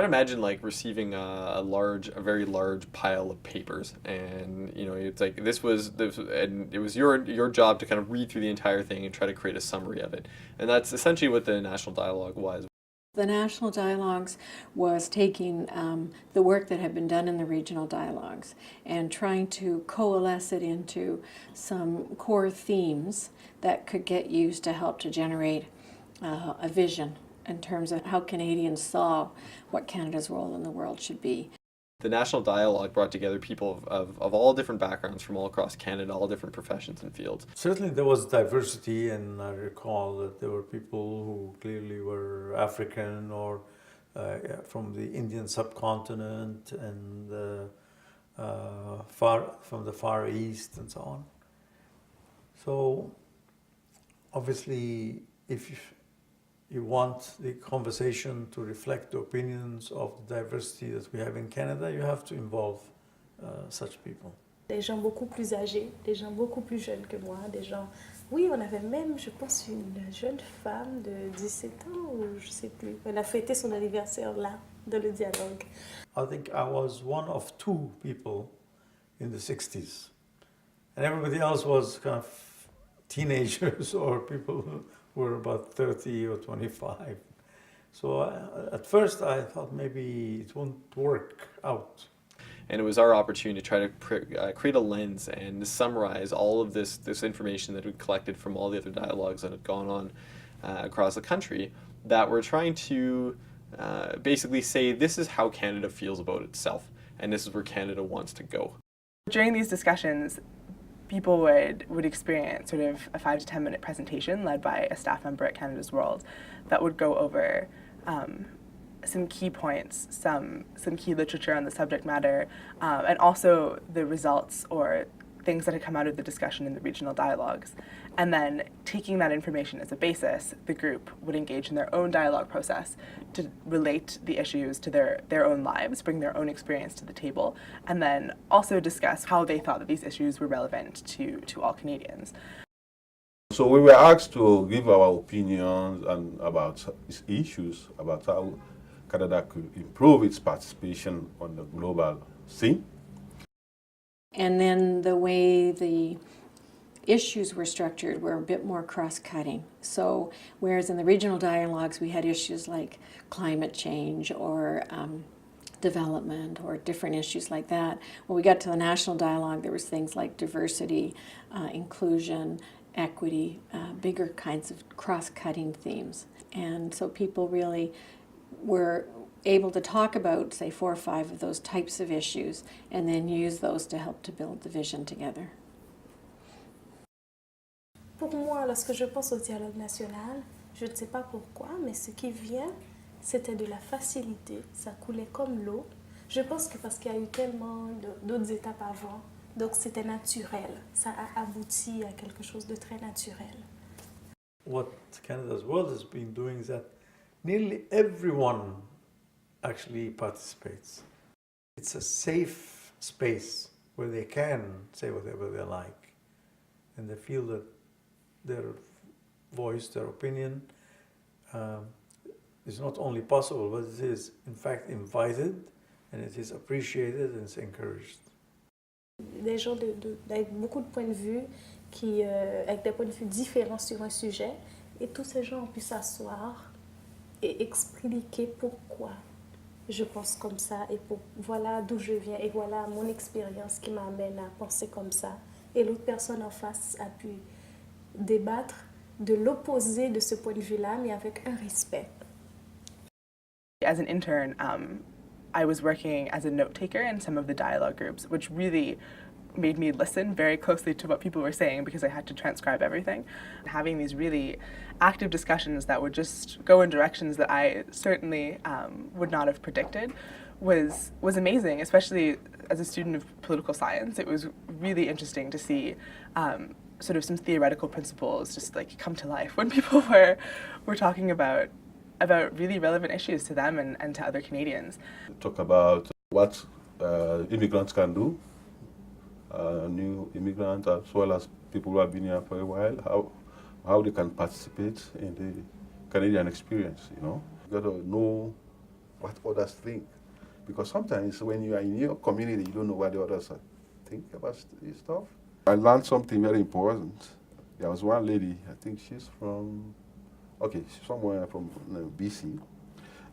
Try to imagine like receiving a very large pile of papers, and it's like and it was your job to kind of read through the entire thing and try to create a summary of it, and that's essentially what the National Dialogue was. The National Dialogues was taking the work that had been done in the regional dialogues and trying to coalesce it into some core themes that could get used to help to generate a vision in terms of how Canadians saw what Canada's role in the world should be. The National Dialogue brought together people of all different backgrounds from all across Canada, all different professions and fields. Certainly there was diversity, and I recall that there were people who clearly were African or from the Indian subcontinent and from the Far East and so on. So obviously if you want the conversation to reflect the opinions of the diversity that we have in Canada, you have to involve such people. Des gens beaucoup plus âgés, des gens beaucoup plus jeunes que moi, des gens... Oui, on avait même, je pense, une jeune femme de 17 ans, ou je sais plus. Elle a fêté son anniversaire là, dans le dialogue. I think I was one of two people in the 60s. And everybody else was kind of teenagers or people who were about 30 or 25. So at first I thought maybe it won't work out. And it was our opportunity to try to create a lens and summarize all of this information that we collected from all the other dialogues that had gone on across the country, that we're trying to basically say this is how Canada feels about itself, and this is where Canada wants to go. During these discussions, people would experience sort of a 5 to 10 minute presentation led by a staff member at Canada's World that would go over some key points, some key literature on the subject matter, and also the results or things that had come out of the discussion in the regional dialogues. And then taking that information as a basis, the group would engage in their own dialogue process to relate the issues to their own lives, bring their own experience to the table, and then also discuss how they thought that these issues were relevant to all Canadians. So we were asked to give our opinions about these issues, about how Canada could improve its participation on the global scene. And then the way the issues were structured were a bit more cross-cutting. So whereas in the regional dialogues we had issues like climate change or development or different issues like that, when we got to the national dialogue there was things like diversity, inclusion, equity, bigger kinds of cross-cutting themes. And so people really were able to talk about, say, 4 or 5 of those types of issues and then use those to help to build the vision together. Pour moi, lorsque je pense au dialogue national, je ne sais pas pourquoi, mais ce qui vient, c'était de la facilité. Ça coulait comme l'eau. Je pense que parce qu'il y a eu tellement d'autres étapes avant, donc c'était naturel. Ça a abouti à quelque chose de très naturel. What Canada's World has been doing is that nearly everyone actually participates. It's a safe space where they can say whatever they like, and they feel that their voice, their opinion is not only possible, but it is in fact invited, and it is appreciated and it's encouraged. Des gens avec beaucoup de points de vue, avec des points de vue différents sur un sujet, et tous ces gens ont pu s'asseoir et expliquer pourquoi je pense comme ça, et voilà d'où je viens, et voilà mon expérience qui m'amène à penser comme ça. Et l'autre personne en face a pu débattre de l'opposé de ce point de vue-là, mais avec un respect. As an intern, I was working as a note taker in some of the dialogue groups, which really made me listen very closely to what people were saying because I had to transcribe everything. Having these really active discussions that would just go in directions that I certainly would not have predicted was amazing, especially as a student of political science. It was really interesting to see sort of some theoretical principles just like come to life when people were talking about really relevant issues to them and to other Canadians. Talk about what immigrants can do, new immigrants as well as people who have been here for a while, how they can participate in the Canadian experience, you know. You got to know what others think. Because sometimes when you are in your community, you don't know what the others think about this stuff. I learned something very important. There was one lady, I think she's from, okay, she's somewhere from BC,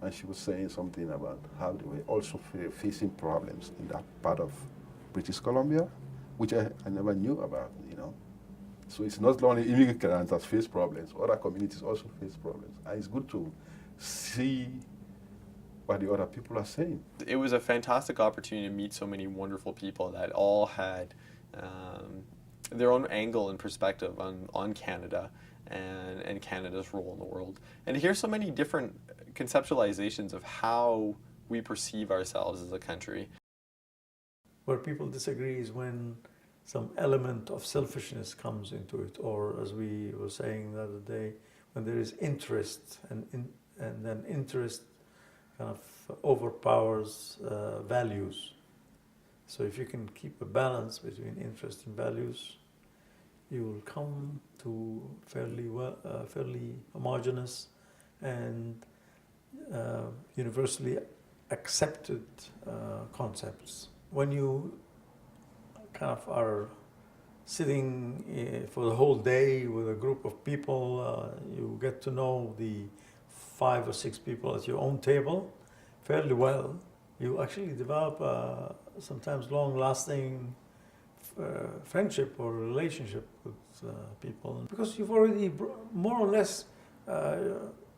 and she was saying something about how they were also facing problems in that part of British Columbia, which I never knew about, you know. So it's not only immigrants that face problems, other communities also face problems. And it's good to see what the other people are saying. It was a fantastic opportunity to meet so many wonderful people that all had their own angle and perspective on Canada and Canada's role in the world. And to hear so many different conceptualizations of how we perceive ourselves as a country. Where people disagree is when some element of selfishness comes into it, or as we were saying the other day, when there is interest and then interest kind of overpowers values. So if you can keep a balance between interest and values, you will come to fairly homogeneous and universally accepted concepts. When you kind of are sitting for the whole day with a group of people, you get to know the 5 or 6 people at your own table fairly well. You actually develop sometimes long-lasting friendship or relationship with people, because you've already more or less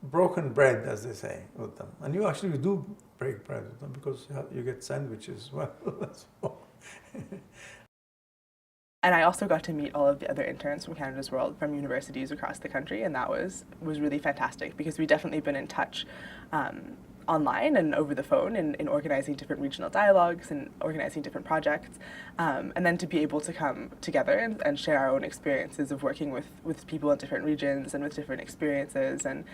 broken bread, as they say, with them. And you actually do break bread with them because you get sandwiches. Well, that's all. And I also got to meet all of the other interns from Canada's World from universities across the country, and that was really fantastic, because we've definitely been in touch online and over the phone in organizing different regional dialogues and organizing different projects, and then to be able to come together and share our own experiences of working with people in different regions and with different experiences, and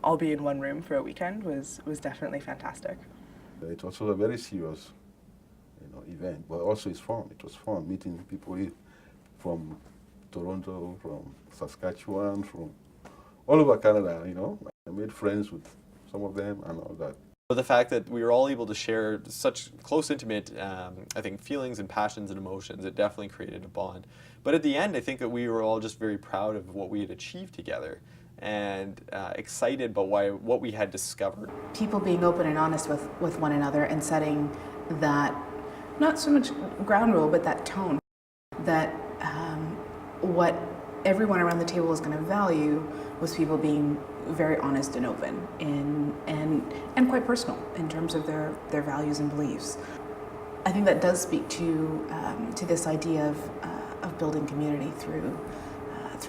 all be in one room for a weekend was definitely fantastic. It was also a very serious event, but also it's fun. It was fun meeting people from Toronto, from Saskatchewan, from all over Canada, you know. I made friends with some of them and all that. But the fact that we were all able to share such close, intimate, I think, feelings and passions and emotions, it definitely created a bond. But at the end, I think that we were all just very proud of what we had achieved together and excited about what we had discovered. People being open and honest with one another and setting that, not so much ground rule, but that tone, that what everyone around the table was going to value was people being very honest and open and quite personal in terms of their values and beliefs. I think that does speak to this idea of building community through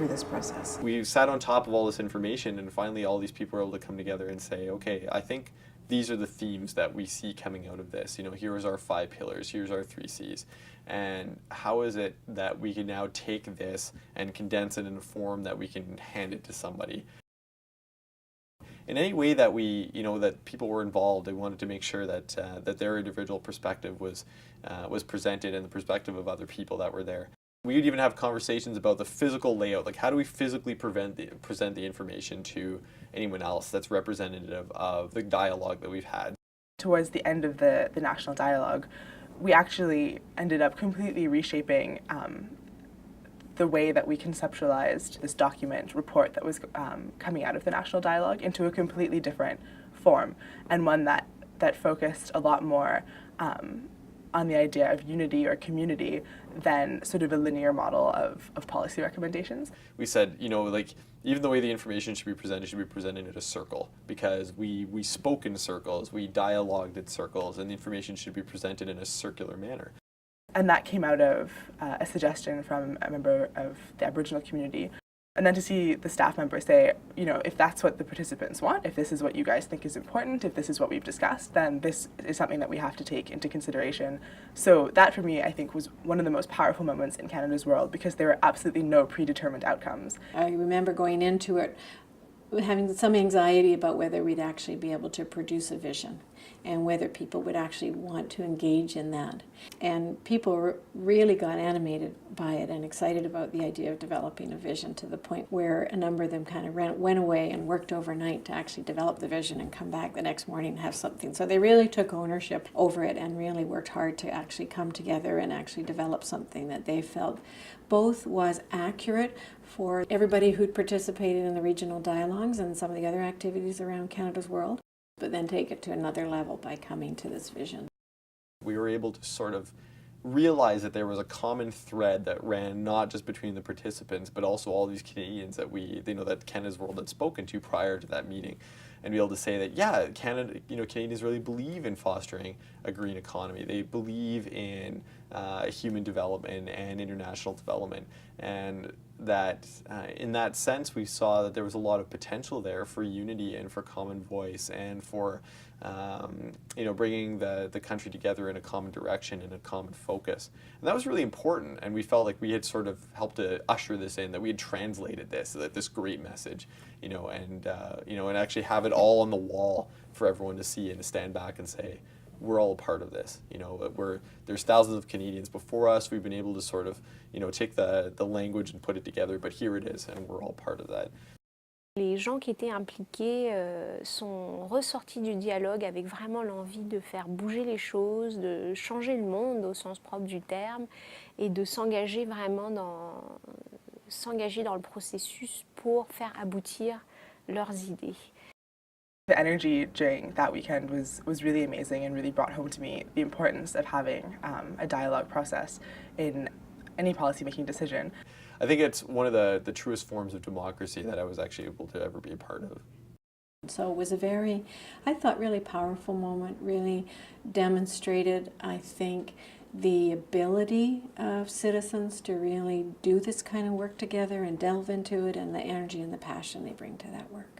this process. We sat on top of all this information, and finally all these people were able to come together and say, okay, I think these are the themes that we see coming out of this. You know, here's our 5 pillars, here's our 3 C's. And how is it that we can now take this and condense it in a form that we can hand it to somebody? In any way that that people were involved, they wanted to make sure that that their individual perspective was presented, and the perspective of other people that were there. We would even have conversations about the physical layout, like how do we physically present the information to anyone else that's representative of the dialogue that we've had. Towards the end of the national dialogue, we actually ended up completely reshaping the way that we conceptualized this document report that was coming out of the national dialogue into a completely different form, and one that focused a lot more on the idea of unity or community than sort of a linear model of policy recommendations. We said, like, even the way the information should be presented in a circle, because we spoke in circles, we dialogued in circles, and the information should be presented in a circular manner. And that came out of a suggestion from a member of the Aboriginal community. And then to see the staff members say, if that's what the participants want, if this is what you guys think is important, if this is what we've discussed, then this is something that we have to take into consideration. So that, for me, I think was one of the most powerful moments in Canada's World, because there were absolutely no predetermined outcomes. I remember going into it having some anxiety about whether we'd actually be able to produce a vision. and whether people would actually want to engage in that. And people really got animated by it and excited about the idea of developing a vision, to the point where a number of them kind of went away and worked overnight to actually develop the vision and come back the next morning and have something. So they really took ownership over it and really worked hard to actually come together and actually develop something that they felt both was accurate for everybody who'd participated in the regional dialogues and some of the other activities around Canada's World, but then take it to another level by coming to this vision. We were able to sort of realize that there was a common thread that ran not just between the participants, but also all these Canadians that that Canada's World had spoken to prior to that meeting, and be able to say that, yeah, Canadians really believe in fostering a green economy. They believe in human development and international development, and that in that sense we saw that there was a lot of potential there for unity and for common voice and for bringing the country together in a common direction and a common focus. And that was really important, and we felt like we had sort of helped to usher this in, that we had translated this great message, and actually have it all on the wall for everyone to see and to stand back and say, we're all a part of this. There's thousands of Canadians before us. We've been able to sort of, take the language and put it together, but here it is, and we're all part of that. Les gens qui étaient impliqués sont ressortis du dialogue avec vraiment l'envie de faire bouger les choses, de changer le monde au sens propre du terme, et de s'engager vraiment dans le processus pour faire aboutir leurs idées. The energy during that weekend was really amazing and really brought home to me the importance of having a dialogue process in any policy-making decision. I think it's one of the truest forms of democracy that I was actually able to ever be a part of. So it was a very, I thought, really powerful moment, really demonstrated, I think, the ability of citizens to really do this kind of work together and delve into it, and the energy and the passion they bring to that work.